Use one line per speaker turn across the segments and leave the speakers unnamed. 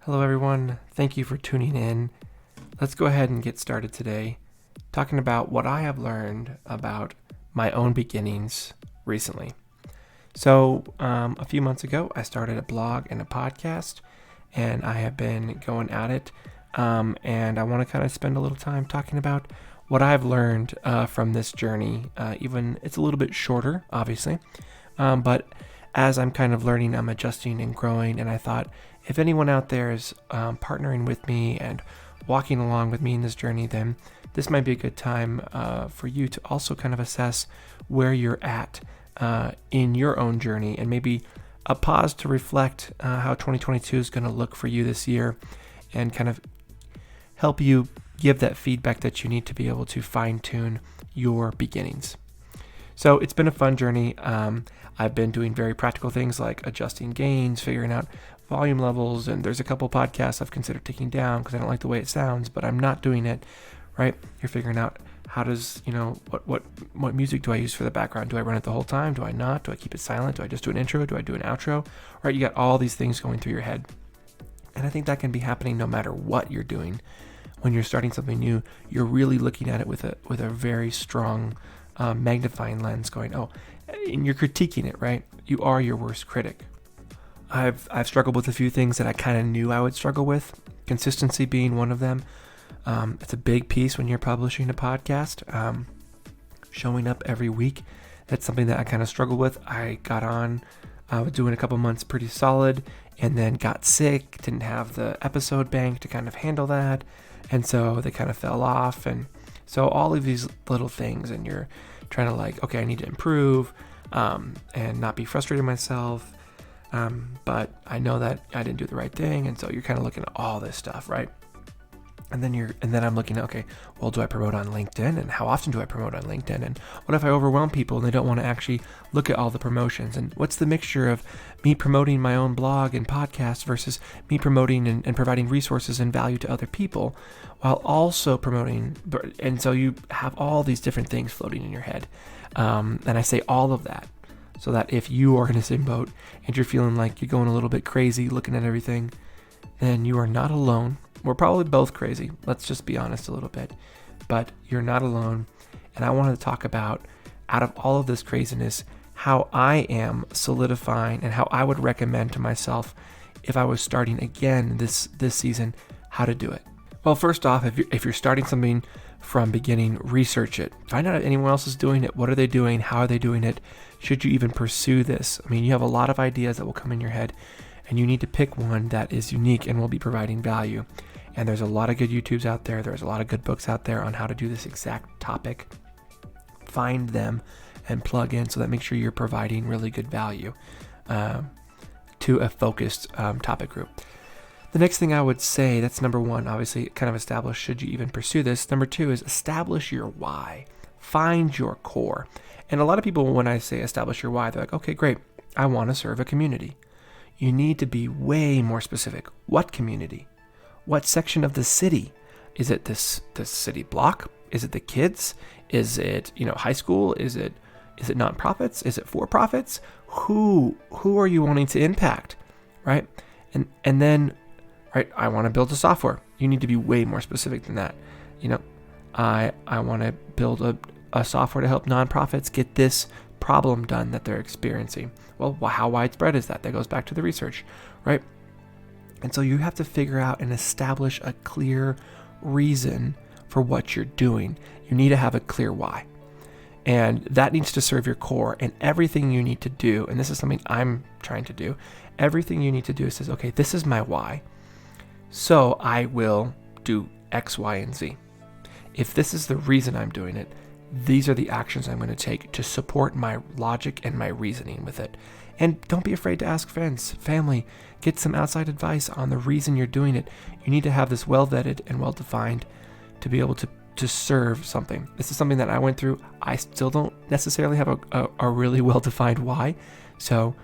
Hello, everyone. Thank you for tuning in. Let's go ahead and get started today talking about what I have learned about my own beginnings recently. So, a few months ago, I started a blog and a podcast, and I have been going at it. And I want to kind of spend a little time talking about what I've learned from this journey. Even it's a little bit shorter, obviously, but as I'm kind of learning, I'm adjusting and growing. And I thought if anyone out there is partnering with me and walking along with me in this journey, then this might be a good time for you to also kind of assess where you're at in your own journey, and maybe a pause to reflect how 2022 is going to look for you this year, and kind of help you give that feedback that you need to be able to fine tune your beginnings. So it's been a fun journey. I've been doing very practical things like adjusting gains, figuring out volume levels, and there's a couple podcasts I've considered taking down because I don't like the way it sounds, but I'm not doing it, right? You're figuring out how does, what music do I use for the background? Do I run it the whole time? Do I not? Do I keep it silent? Do I just do an intro? Do I do an outro? Right? You got all these things going through your head. And I think that can be happening no matter what you're doing. When you're starting something new, you're really looking at it with a very strong magnifying lens going, and you're critiquing it, right? You are your worst critic. I've struggled with a few things that I kind of knew I would struggle with, consistency being one of them. It's a big piece when you're publishing a podcast, showing up every week. That's something that I kind of struggled with. I was doing a couple months pretty solid, and then got sick, didn't have the episode bank to kind of handle that, and so they kind of fell off. And so all of these little things, and you're trying to okay, I need to improve and not be frustrated myself, but I know that I didn't do the right thing, and so you're kind of looking at all this stuff, right? And then I'm looking at, okay, well, do I promote on LinkedIn? And how often do I promote on LinkedIn? And what if I overwhelm people and they don't want to actually look at all the promotions? And what's the mixture of me promoting my own blog and podcast versus me promoting and providing resources and value to other people while also promoting? And so you have all these different things floating in your head. And I say all of that so that if you are in the same boat and you're feeling like you're going a little bit crazy looking at everything, then you are not alone. We're probably both crazy. Let's just be honest a little bit. But you're not alone. And I wanted to talk about, out of all of this craziness, how I am solidifying and how I would recommend to myself if I was starting again this season, how to do it. Well, first off, if you're starting something from beginning, research it. Find out if anyone else is doing it. What are they doing? How are they doing it? Should you even pursue this? I mean, you have a lot of ideas that will come in your head, and you need to pick one that is unique and will be providing value. And there's a lot of good YouTubes out there. There's a lot of good books out there on how to do this exact topic. Find them and plug in so that make sure you're providing really good value to a focused topic group. The next thing I would say, that's number one, obviously kind of establish, should you even pursue this? Number two is establish your why. Find your core. And a lot of people, when I say establish your why, they're like, okay, great, I want to serve a community. You need to be way more specific. What community? What section of the city? Is it this city block? Is it the kids? Is it high school? Is it nonprofits? Is it for profits? Who are you wanting to impact, right? And then, right, I want to build a software. You need to be way more specific than that. I want to build a software to help nonprofits get this problem done that they're experiencing. Well, how widespread is that? That goes back to the research, right? And so you have to figure out and establish a clear reason for what you're doing. You need to have a clear why. And that needs to serve your core. And everything you need to do, and this is something I'm trying to do, everything you need to do says, okay, this is my why. So I will do X, Y, and Z. If this is the reason I'm doing it, these are the actions I'm going to take to support my logic and my reasoning with it. And don't be afraid to ask friends, family, get some outside advice on the reason you're doing it. You need to have this well vetted and well defined to be able to serve something. This is something that I went through. I still don't necessarily have a really well defined why. So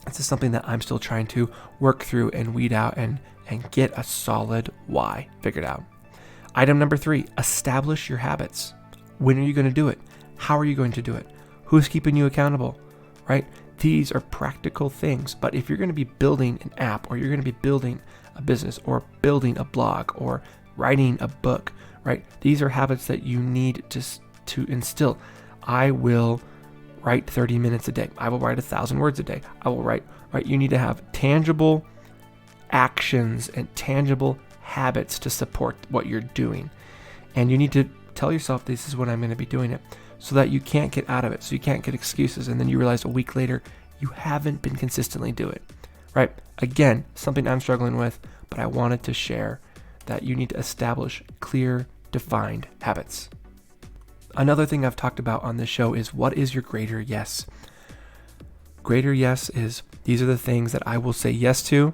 this is something that I'm still trying to work through and weed out and get a solid why figured out. Item number 3, establish your habits. When are you going to do it? How are you going to do it? Who's keeping you accountable, right? These are practical things, but if you're going to be building an app, or you're going to be building a business, or building a blog, or writing a book, right? These are habits that you need to instill. I will write 30 minutes a day. I will write 1,000 words a day. I will write, right? You need to have tangible actions and tangible habits to support what you're doing. And you need to tell yourself, this is when I'm going to be doing it, so that you can't get out of it. So you can't get excuses. And then you realize a week later, you haven't been consistently do it, right? Again, something I'm struggling with, but I wanted to share that you need to establish clear, defined habits. Another thing I've talked about on this show is, what is your greater yes? Greater yes is, these are the things that I will say yes to,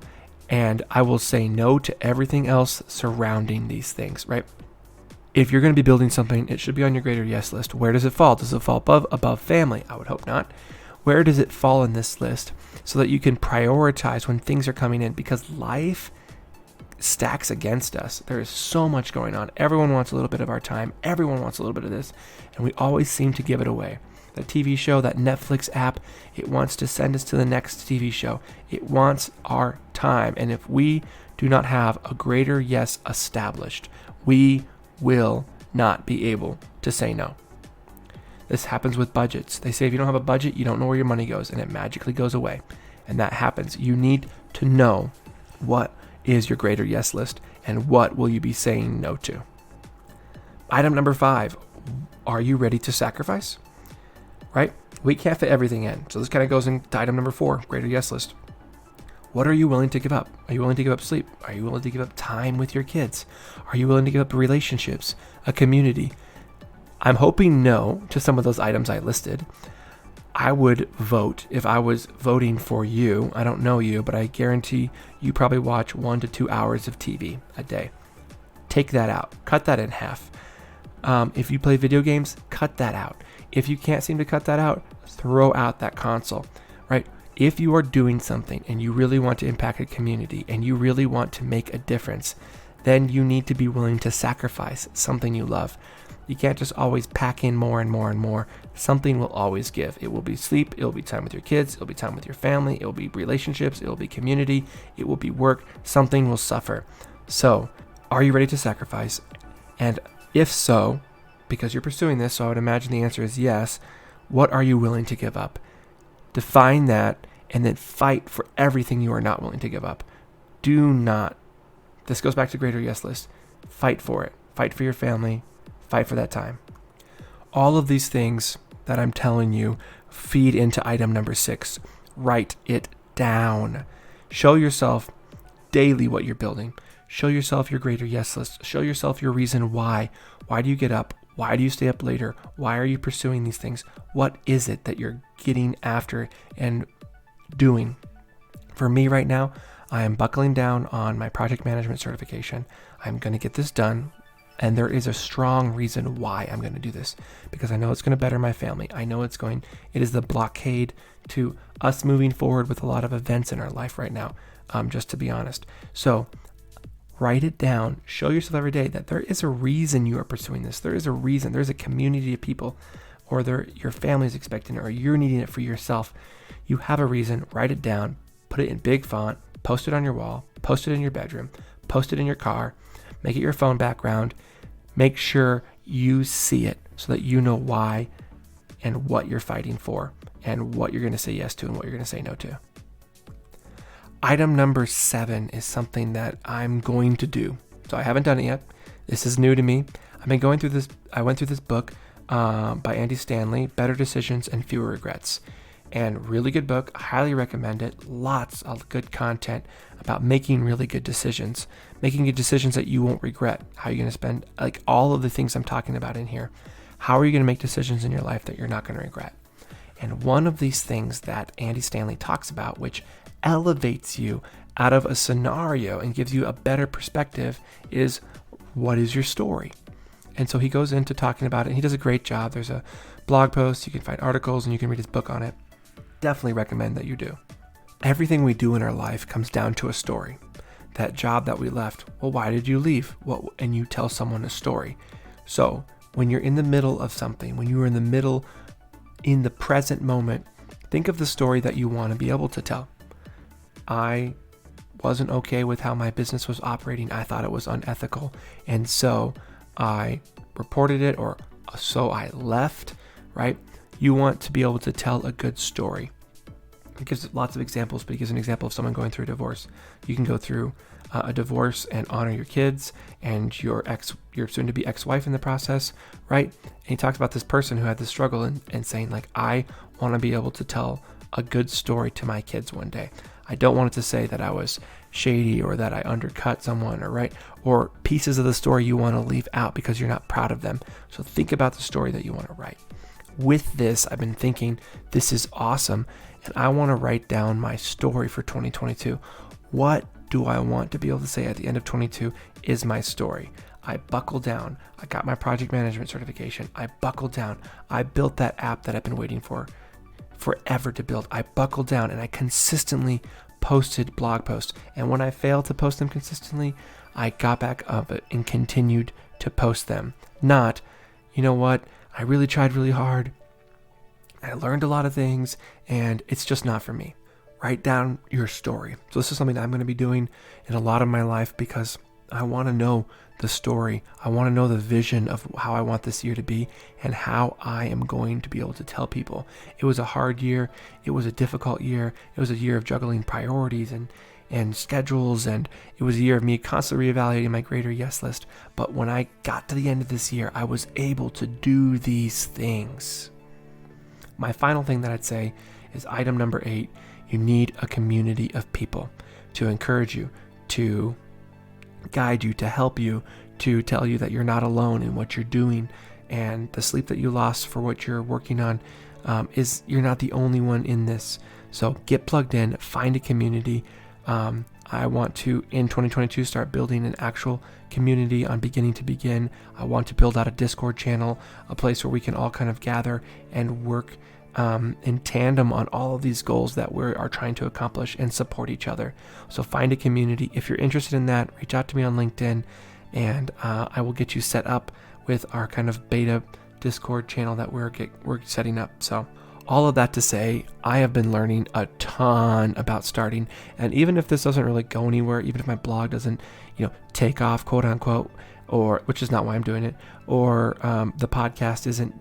and I will say no to everything else surrounding these things, right? If you're going to be building something, it should be on your greater yes list. Where does it fall? Does it fall above family? I would hope not. Where does it fall in this list, so that you can prioritize when things are coming in? Because life stacks against us. There is so much going on. Everyone wants a little bit of our time. Everyone wants a little bit of this, and we always seem to give it away. That TV show, that Netflix app, it wants to send us to the next TV show. It wants our time. And if we do not have a greater yes established, we will not be able to say no. This happens with budgets. They say if you don't have a budget, you don't know where your money goes, and it magically goes away. And that happens. You need to know what is your greater yes list, and what will you be saying no to. Item number 5, are you ready to sacrifice? Right? We can't fit everything in. So this kind of goes into item number 4, greater yes list. What are you willing to give up? Are you willing to give up sleep? Are you willing to give up time with your kids? Are you willing to give up relationships, a community? I'm hoping no to some of those items I listed. I would vote if I was voting for you. I don't know you, but I guarantee you probably watch 1 to 2 hours of TV a day. Take that out. Cut that in half. If you play video games, cut that out. If you can't seem to cut that out, throw out that console, right? If you are doing something and you really want to impact a community and you really want to make a difference, then you need to be willing to sacrifice something you love. You can't just always pack in more and more and more. Something will always give. It will be sleep. It will be time with your kids. It will be time with your family. It will be relationships. It will be community. It will be work. Something will suffer. So, are you ready to sacrifice? And if so, because you're pursuing this, so I would imagine the answer is yes, what are you willing to give up? Define that, and then fight for everything you are not willing to give up. Do not. This goes back to greater yes list. Fight for it. Fight for your family. Fight for that time. All of these things that I'm telling you feed into item number 6. Write it down. Show yourself daily what you're building. Show yourself your greater yes list. Show yourself your reason why. Why do you get up? Why do you stay up later? Why are you pursuing these things? What is it that you're getting after and doing? For me right now, I am buckling down on my project management certification. I'm going to get this done. And there is a strong reason why I'm going to do this, because I know it's going to better my family. I know it is the blockade to us moving forward with a lot of events in our life right now, just to be honest. So write it down. Show yourself every day that there is a reason you are pursuing this. There is a reason. There's a community of people, or your family is expecting it, or you're needing it for yourself. You have a reason. Write it down. Put it in big font. Post it on your wall. Post it in your bedroom. Post it in your car. Make it your phone background. Make sure you see it so that you know why and what you're fighting for and what you're going to say yes to and what you're going to say no to. Item number 7 is something that I'm going to do. So I haven't done it yet. This is new to me. I've been going through this. I went through this book by Stanley, Better Decisions and Fewer Regrets. And really good book. I highly recommend it. Lots of good content about making really good decisions. Making good decisions that you won't regret. How you're going to spend, like all of the things I'm talking about in here. How are you going to make decisions in your life that you're not going to regret? And one of these things that Andy Stanley talks about, which elevates you out of a scenario and gives you a better perspective, is what is your story? And so he goes into talking about it, and he does a great job. There's a blog post, you can find articles, and you can read his book on it. Definitely recommend that you do. Everything we do in our life comes down to a story. That job that we left, well, why did you leave? Well, and you tell someone a story. So when you're in the middle of something, when you are in the present moment, Think of the story that you want to be able to tell. I wasn't okay with how my business was operating. I thought it was unethical. And so I reported it, or so I left, right? You want to be able to tell a good story. It gives lots of examples, but it gives an example of someone going through a divorce. You can go through a divorce and honor your kids and your soon-to-be ex-wife in the process, right? And he talks about this person who had this struggle and saying, like, I want to be able to tell a good story to my kids one day. I don't want it to say that I was shady or that I undercut someone, or pieces of the story you want to leave out because you're not proud of them. So think about the story that you want to write. With this, I've been thinking, this is awesome, and I want to write down my story for 2022. What do I want to be able to say at the end of 22 is my story? I buckled down. I got my project management certification. I buckled down. I built that app that I've been waiting for forever to build. I buckled down and I consistently posted blog posts. And when I failed to post them consistently, I got back up and continued to post them. Not, you know what, I really tried really hard. I learned a lot of things and it's just not for me. Write down your story. So this is something I'm going to be doing in a lot of my life because I want to know the story. I want to know the vision of how I want this year to be and how I am going to be able to tell people. It was a hard year. It was a difficult year. It was a year of juggling priorities and schedules, and it was a year of me constantly reevaluating my greater yes list. But when I got to the end of this year, I was able to do these things. My final thing that I'd say is item number 8. You need a community of people to encourage you, to guide you, to help you, to tell you that you're not alone in what you're doing, and the sleep that you lost for what you're working on is you're not the only one in this. So get plugged in, find a community. I want to, in 2022, start building an actual community on Beginning to Begin. I want to build out a Discord channel, a place where we can all kind of gather and work in tandem on all of these goals that we are trying to accomplish and support each other. So find a community. If you're interested in that, reach out to me on LinkedIn and I will get you set up with our kind of beta Discord channel that we're setting up. So all of that to say, I have been learning a ton about starting, and even if this doesn't really go anywhere, even if my blog doesn't, take off, quote unquote, or which is not why I'm doing it, or the podcast isn't,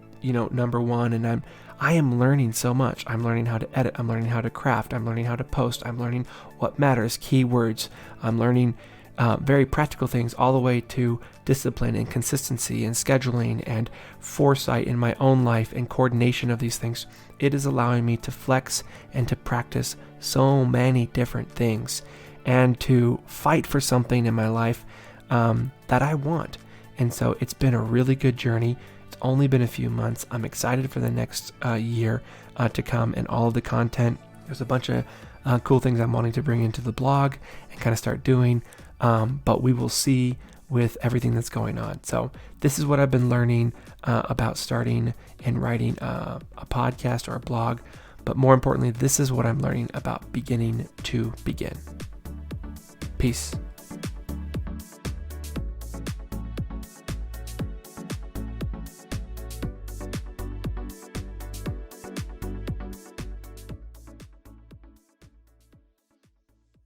number one, and I am learning so much. I'm learning how to edit. I'm learning how to craft. I'm learning how to post. I'm learning what matters, keywords. I'm learning very practical things, all the way to discipline and consistency and scheduling and foresight in my own life and coordination of these things. It is allowing me to flex and to practice so many different things and to fight for something in my life that I want. And so it's been a really good journey. It's only been a few months. I'm excited for the next year to come and all of the content. There's a bunch of cool things I'm wanting to bring into the blog and kind of start doing. But we will see with everything that's going on. So this is what I've been learning about starting and writing a podcast or a blog. But more importantly, this is what I'm learning about beginning to begin. Peace.